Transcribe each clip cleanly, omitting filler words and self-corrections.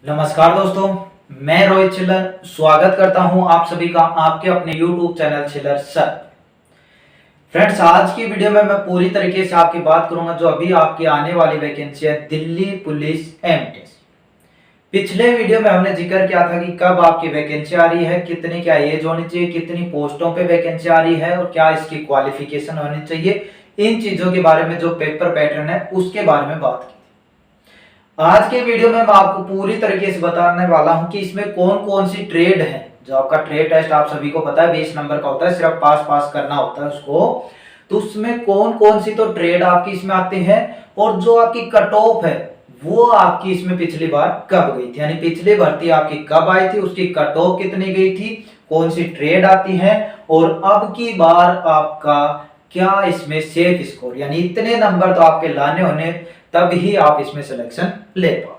नमस्कार दोस्तों, मैं रोहित चिल्लर स्वागत करता हूं आप सभी का आपके अपने YouTube चैनल चिल्लर सर। फ्रेंड्स, आज की वीडियो में मैं पूरी तरीके से आपकी बात करूंगा जो अभी आपकी आने वाली वैकेंसी है दिल्ली पुलिस एमटीएस। पिछले वीडियो में हमने जिक्र किया था कि कब आपकी वैकेंसी आ रही है, कितनी क्या एज होनी चाहिए, कितनी पोस्टों पे वैकेंसी आ रही है और क्या इसकी क्वालिफिकेशन होनी चाहिए। इन चीजों के बारे में जो पेपर पैटर्न है उसके बारे में बात की। आज के वीडियो में मैं आपको पूरी तरीके से बताने वाला हूं कि इसमें कौन कौन सी ट्रेड है। जो आपका ट्रेड टेस्ट आप सभी को पता है 20 नंबर का होता है, सिर्फ पास करना होता है उसको। तो उसमें कौन कौन सी तो ट्रेड आपकी इसमें आती है और जो आपकी कट ऑफ है वो आपकी इसमें पिछली बार कब गई थी, यानी पिछली भर्ती आपकी कब आई थी, उसकी कट ऑफ कितनी गई थी, कौन सी ट्रेड आती है और अब की बार आपका क्या इसमें सेफ स्कोर, यानी इतने नंबर तो आपके लाने होने तब ही आप इसमें सिलेक्शन ले पाओ।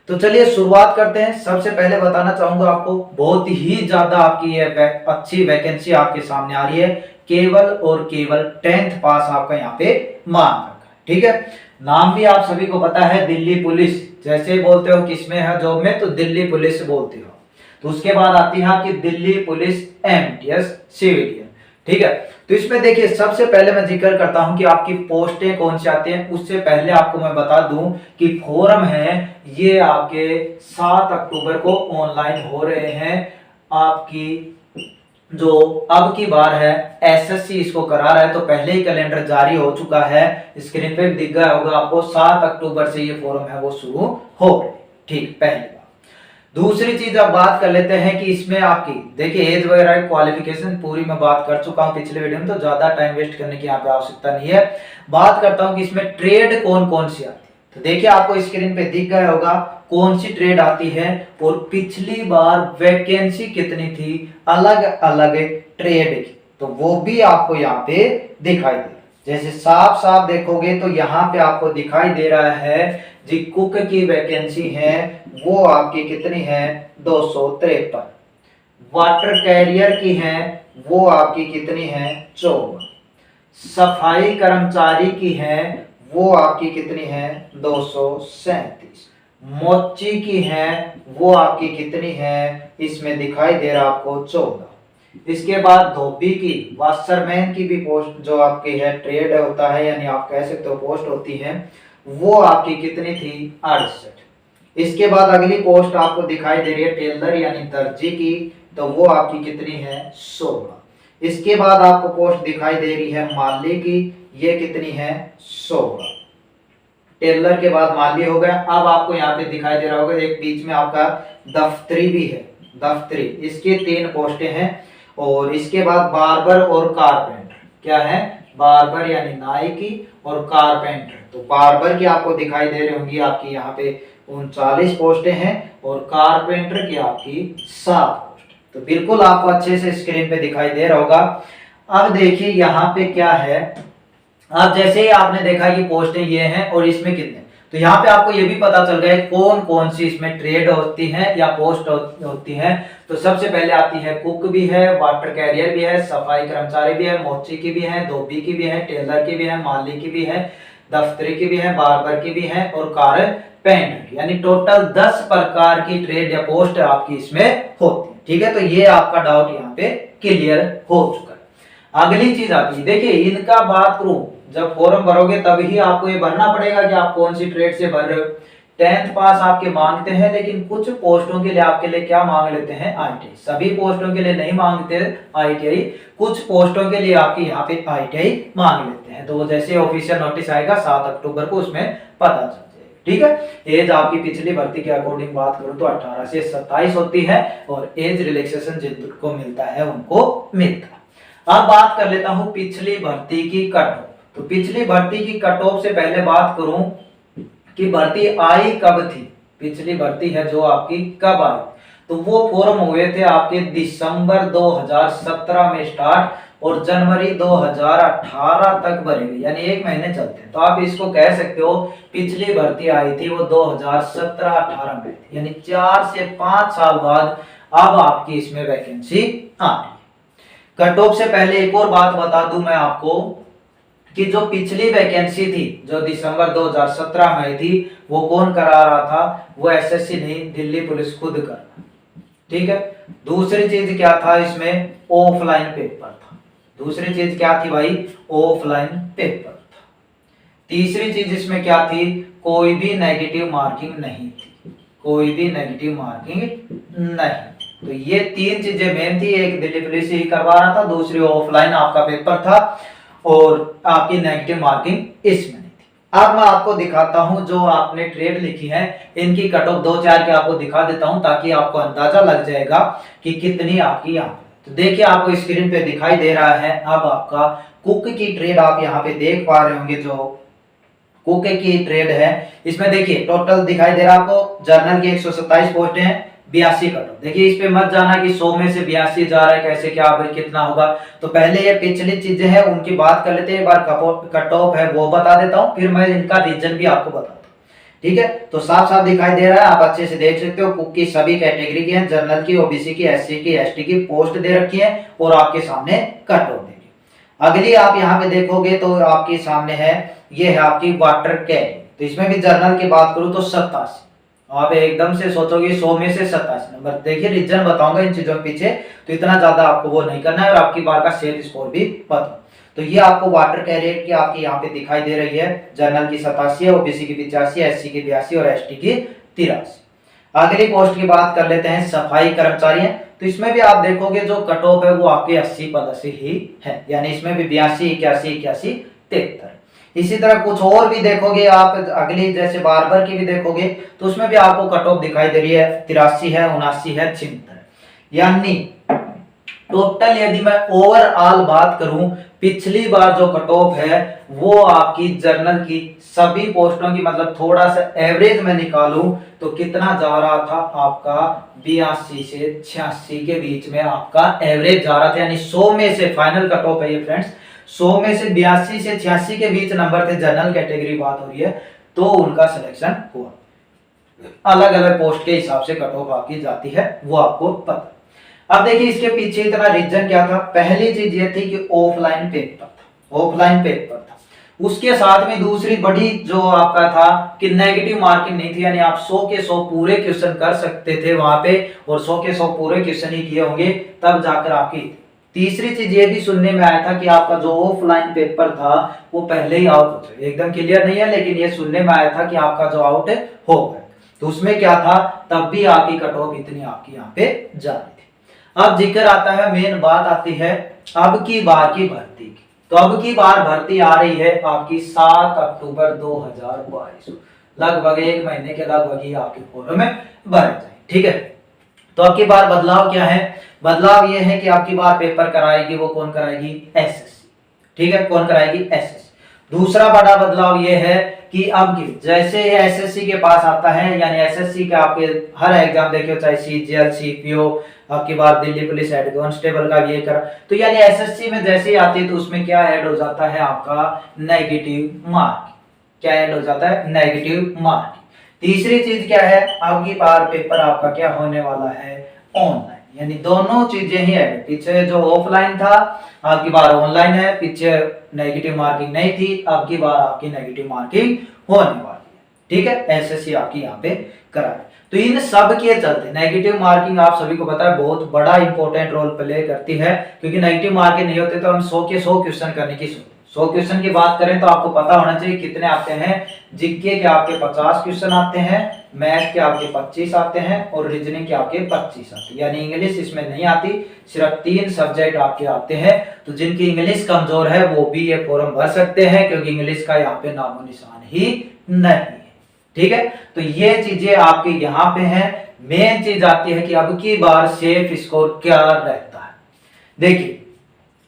तो चलिए शुरुआत करते हैं। सबसे पहले बताना चाहूंगा आपको, बहुत ही ज्यादा आपकी ये अच्छी वैकेंसी आपके सामने आ रही है। केवल और केवल 10th पास आपका यहाँ पे मांग रखा है, ठीक है। नाम भी आप सभी को पता है दिल्ली पुलिस, जैसे बोलते हो किसमें है जॉब में, तो दिल्ली पुलिस बोलते हो। तो उसके बाद आती है आपकी दिल्ली पुलिस एमटीएस सिविलियन, ठीक है। तो इसमें देखिए सबसे पहले मैं जिक्र करता हूं कि आपकी पोस्टें कौन सी आती हैं। उससे पहले आपको मैं बता दूं कि फॉर्म है ये आपके 7 अक्टूबर को ऑनलाइन हो रहे हैं। आपकी जो अब की बार है एसएससी इसको करा रहा है, तो पहले ही कैलेंडर जारी हो चुका है। स्क्रीन पे दिख गया होगा आपको, 7 अक्टूबर से ये फॉर्म है वो शुरू हो रहे, ठीक। पहली दूसरी चीज अब बात कर लेते हैं कि इसमें आपकी देखिए एज वगैरह क्वालिफिकेशन पूरी मैं बात कर चुका हूं पिछले वीडियो में, तो ज्यादा टाइम वेस्ट करने की यहाँ पे आवश्यकता नहीं है। बात करता हूं कि इसमें ट्रेड कौन कौन सी आती है। तो देखिए आपको स्क्रीन पे दिख गया होगा कौन सी ट्रेड आती है और पिछली बार वैकेंसी कितनी थी अलग अलग ट्रेड की, तो वो भी आपको यहाँ पे दिखाई दे। जैसे साफ साफ देखोगे तो यहाँ पे आपको दिखाई दे रहा है जी कुक की वैकेंसी है वो आपकी कितनी है 253। वाटर कैरियर की है वो आपकी कितनी है 54। सफाई कर्मचारी की है वो आपकी कितनी है 237। मोची की है वो आपकी कितनी है, इसमें दिखाई दे रहा आपको 14। इसके बाद धोबी की वाशरमैन की भी पोस्ट जो आपकी है ट्रेड होता है, यानी आप कह सकते हो पोस्ट होती है, वो आपकी कितनी थी 68। इसके बाद अगली पोस्ट आपको दिखाई दे रही है टेलर यानी दर्जी की, तो वो आपकी कितनी है 16। इसके बाद आपको पोस्ट दिखाई दे रही है माली की, ये कितनी है 16। टेलर के बाद माली हो गया। अब आपको यहाँ पे दिखाई दे रहा होगा एक बीच में आपका दफ्तरी भी है, दफ्तरी, इसकी 3 पोस्टें हैं। और इसके बाद बार्बर और कारपेंटर, क्या है बार्बर यानी नाई की और कारपेंटर, तो बार्बर की आपको दिखाई दे रही होंगी आपकी यहाँ पे 39 पोस्टें हैं और कारपेंटर की आपकी 7 पोस्ट। तो बिल्कुल आपको अच्छे से स्क्रीन पे दिखाई दे रहा होगा। अब देखिए यहाँ पे क्या है, अब जैसे ही आपने देखा कि पोस्टें ये हैं और इसमें कितने, तो यहाँ पे आपको ये भी पता चल गया कौन कौन सी इसमें ट्रेड होती है या पोस्ट होती है। तो सबसे पहले आती है कुक भी है, वाटर कैरियर भी है, सफाई कर्मचारी भी है, मोची की भी है, धोबी की भी है, टेलर की भी है, माली की भी है, दफ्तरी की भी है, बार्बर की भी है और कारपेंटर की, यानी टोटल 10 प्रकार की ट्रेड या पोस्ट आपकी इसमें होती है, ठीक है। तो ये आपका डाउट यहाँ पे क्लियर हो चुका है। अगली चीज आती है, देखिए इनका बात करूं, जब फॉर्म भरोगे तभी आपको ये भरना पड़ेगा कि आप कौन सी ट्रेड से भर रहे हो। 10th पास आपके मांगते हैं, लेकिन कुछ पोस्टों के लिए आपके लिए क्या मांग लेते हैं आईटीआई। सभी पोस्टों के लिए नहीं मांगते आईटीआई, कुछ पोस्टों के लिए आपके यहाँ पे आईटीआई मांग लेते हैं। तो जैसे ऑफिशियल नोटिस आएगा 7 अक्टूबर को उसमें पता चल जाएगा, ठीक है। एज आपकी पिछली भर्ती के अकॉर्डिंग बात करूं तो 18 से 27 होती है और एज रिलैक्सेशन जिनको मिलता है उनको मिलता है। अब बात कर लेता हूं पिछली भर्ती की कट ऑफ। तो पिछली भर्ती की कट ऑफ से पहले बात करूं कि भर्ती आई कब थी। पिछली भर्ती है जो आपकी कब आई, तो वो फॉर्म हुए थे आपके दिसंबर 2017 में स्टार्ट और जनवरी 2018 तक भरे गए, यानी 1 महीने चलते हैं। तो आप इसको कह सकते हो पिछली भर्ती आई थी वो 2017-18 में थी, यानी 4 से 5 साल बाद अब आपकी इसमें वैकेंसी आ रही है। कट ऑफ से पहले एक और बात बता दूं मैं आपको कि जो पिछली वैकेंसी थी जो दिसंबर 2017 में थी वो कौन करा रहा था, वो एसएससी नहीं, दिल्ली पुलिस खुद कर रहा। ठीक है। दूसरी चीज क्या था इसमें, ऑफलाइन पेपर था। दूसरी चीज क्या थी भाई, ऑफलाइन पेपर था। तीसरी चीज इसमें क्या थी, कोई भी नेगेटिव मार्किंग नहीं थी, कोई भी नेगेटिव मार्किंग नहीं। तो ये तीन चीजें मेन थी, एक दिल्ली पुलिस ही करवा रहा था, दूसरी ऑफलाइन आपका पेपर था और आपकी नेगेटिव मार्किंग इसमें नहीं थी। अब मैं आपको दिखाता हूं जो आपने ट्रेड लिखी है, इनकी कट ऑफ 2-4 की आपको दिखा देता हूं ताकि आपको अंदाजा लग जाएगा कि कितनी आपकी यहाँ पे। तो देखिए आपको स्क्रीन पे दिखाई दे रहा है, अब आपका कुक की ट्रेड आप यहाँ पे देख पा रहे होंगे, जो कुक की ट्रेड है इसमें देखिए टोटल दिखाई दे रहा है आपको, जर्नल की 127 पोस्टें हैं, 82 कट ऑफ। देखिए इस पे मत जाना कि 100 में से 82 जा रहा है, कैसे क्या कितना होगा। तो पहले ये पिछली चीजें हैं उनकी बात कर लेते हैं, एक बार कट ऑफ है वो बता देता हूँ, फिर मैं इनका रीजन भी आपको बताता हूँ। ठीक है, तो साफ साफ दिखाई दे रहा है, आप अच्छे से देख सकते हो। कुक की सभी कैटेगरी की है, जनरल की, ओबीसी की, एससी की, एसटी की पोस्ट दे रखी है और आपके सामने कट ऑफ देंगे। अगली आप यहाँ पे देखोगे तो आपके सामने है, ये है आपकी वाटर कैरी। तो इसमें भी जर्नल की बात करूं तो 87। आप एकदम से सोचोगे 100 में से 87 नंबर। देखिए रीजन बताऊंगा इन चीजों के पीछे, तो इतना ज्यादा आपको वो नहीं करना है और आपकी बार का सेफ स्कोर भी पता। तो ये आपको वाटर कैरियर की आपकी यहाँ पे दिखाई दे रही है, जर्नल की 87 है, ओबीसी की 85, एससी की 82 और एसटी की 83। अगली पोस्ट की बात कर लेते हैं, सफाई कर्मचारी है। तो इसमें भी आप देखोगे जो कट ऑफ है वो आपके 80 प्लस ही है, यानी इसमें भी 82, 81, 81, 73। इसी तरह कुछ और भी देखोगे आप, अगली जैसे बार्बर की भी देखोगे तो उसमें भी आपको कट ऑफ दिखाई दे रही है, 83 है, 79 है, 76। यानी टोटल यदि मैं ओवरऑल बात करूं, पिछली बार जो कट ऑफ है वो आपकी जर्नल की सभी पोस्टों की, मतलब थोड़ा सा एवरेज में निकालूं तो कितना जा रहा था आपका, 82 से 86 के बीच में आपका एवरेज जा रहा था। यानी 100 में से फाइनल कट ऑफ है ये फ्रेंड्स, 100 में से 82 से 86 के बीच नंबर थे, जनरल कैटेगरी बात हो रही है, तो उनका सिलेक्शन हुआ। अलग अलग पोस्ट के हिसाब से कट ऑफ आपकी जाती है, वो आपको पता। अब देखिए इसके पीछे इतना रीजन क्या था। पहली चीज ये थी कि ऑफलाइन पेपर था, ऑफलाइन पेपर था। उसके साथ में दूसरी बड़ी जो आपका था कि नेगेटिव मार्किंग नहीं थी, यानी आप 100 के 100 पूरे क्वेश्चन कर सकते थे वहां पे, और 100 के 100 पूरे क्वेश्चन ही किए होंगे तब जाकर आपकी। तीसरी चीज ये भी सुनने में आया था कि आपका जो ऑफलाइन पेपर था वो पहले ही आउट हो गया, एकदम क्लियर नहीं है लेकिन ये सुनने में आया था कि आपका जो आउट हो गया। तो उसमें क्या था, तब भी आपकी कट ऑफ इतनी आपकी यहाँ पे जा रही थी। अब जिक्र आता है, मेन बात आती है अब की बार की भर्ती की। तो अब की बार भर्ती आ रही है आपकी 7 अक्टूबर 2022, लगभग 1 महीने के लगभग ही आपके फॉर्म में भरे जाए। ठीक है, तो अब की बार बदलाव क्या है, बदलाव ये है कि आपकी बार पेपर कराएगी वो कौन कराएगी, एसएससी। ठीक है, कौन कराएगी, एसएससी। दूसरा बड़ा बदलाव ये है कि अब की जैसे ये एसएससी के पास आता है, यानी एसएससी के आपके हर एग्जाम देखियो, चाहे सीजीएल, सीपीओ, आपकी बार दिल्ली पुलिस हेड कांस्टेबल का भी ये करा, तो यानी एसएससी में जैसे ही आती है तो उसमें क्या ऐड हो जाता है आपका, नेगेटिव मार्क। क्या ऐड हो जाता है, नेगेटिव मार्क। तीसरी चीज क्या है, अब की बार पेपर आपका क्या होने वाला है, ऑनलाइन। यानी दोनों चीजें ही है, पीछे जो ऑफलाइन था आपकी बार ऑनलाइन है, पीछे नेगेटिव मार्किंग नहीं थी, अब की बार आपकी नेगेटिव मार्किंग होने वाली है। ठीक है, एसएससी आपकी यहाँ पे कराए। तो इन सब के चलते नेगेटिव मार्किंग आप सभी को पता है बहुत बड़ा इंपॉर्टेंट रोल प्ले करती है, क्योंकि नेगेटिव मार्किंग नहीं होते तो हम 100 के 100 क्वेश्चन करने की सोचते। 100 क्वेश्चन की बात करें तो आपको पता होना चाहिए कितने आते हैं, जीके के आपके 50 क्वेश्चन आते हैं, मैथ के आपके 25 आते हैं और रीजनिंग के आपके 25 आते हैं। यानी इंग्लिश इसमें नहीं आती, सिर्फ 3 सब्जेक्ट आपके आते हैं। तो जिनकी इंग्लिश कमजोर है वो भी ये फॉर्म भर सकते हैं, क्योंकि इंग्लिश का यहाँ पे नामो निशान ही नहीं है। ठीक है, तो ये चीजें आपके यहाँ पे हैं। मेन चीज आती है कि अब की बार सेफ स्कोर क्या रहता है। देखिए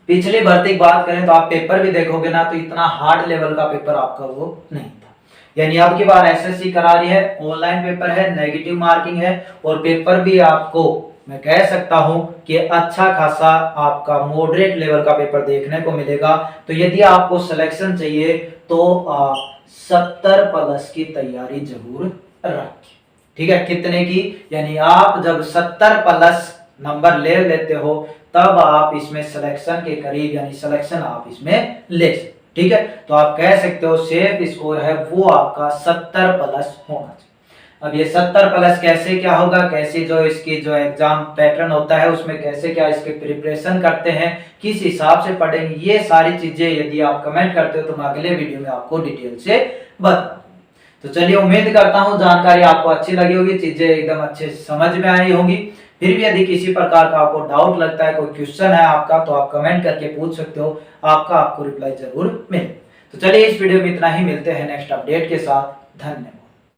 पिछली भर्ती की बात करें तो आप पेपर भी देखोगे ना, तो इतना हार्ड लेवल का पेपर आपका वो नहीं था। यानी अब की बार एसएससी करा रही है, ऑनलाइन पेपर है, नेगेटिव मार्किंग है, और पेपर भी आपको मैं कह सकता हूं कि अच्छा खासा आपका मॉडरेट लेवल का पेपर देखने को मिलेगा। तो यदि आपको सिलेक्शन चाहिए तो 70 प्लस की तैयारी जरूर रखें। ठीक है, कितने की, यानी आप जब 70 प्लस नंबर ले लेते हो तब आप इसमें सिलेक्शन के करीब, यानी सिलेक्शन आप इसमें ले सकते। ठीक है, तो आप कह सकते हो सेफ स्कोर है वो आपका 70 प्लस होना चाहिए। अब ये 70 प्लस कैसे क्या होगा, कैसे जो इसकी जो एग्जाम पैटर्न होता है उसमें कैसे क्या इसके प्रिपरेशन करते हैं, किस हिसाब से पढ़ेंगे, ये सारी चीजें यदि आप कमेंट करते हो तो मैं अगले वीडियो में आपको डिटेल से बताऊंगा। तो चलिए, उम्मीद करता हूँ जानकारी आपको अच्छी लगी होगी, चीजें एकदम अच्छे समझ में आई होंगी। फिर भी यदि किसी प्रकार का आपको डाउट लगता है, कोई क्वेश्चन है आपका, तो आप कमेंट करके पूछ सकते हो, आपको रिप्लाई जरूर मिले। तो चलिए, इस वीडियो में इतना ही, मिलते हैं नेक्स्ट अपडेट के साथ। धन्यवाद।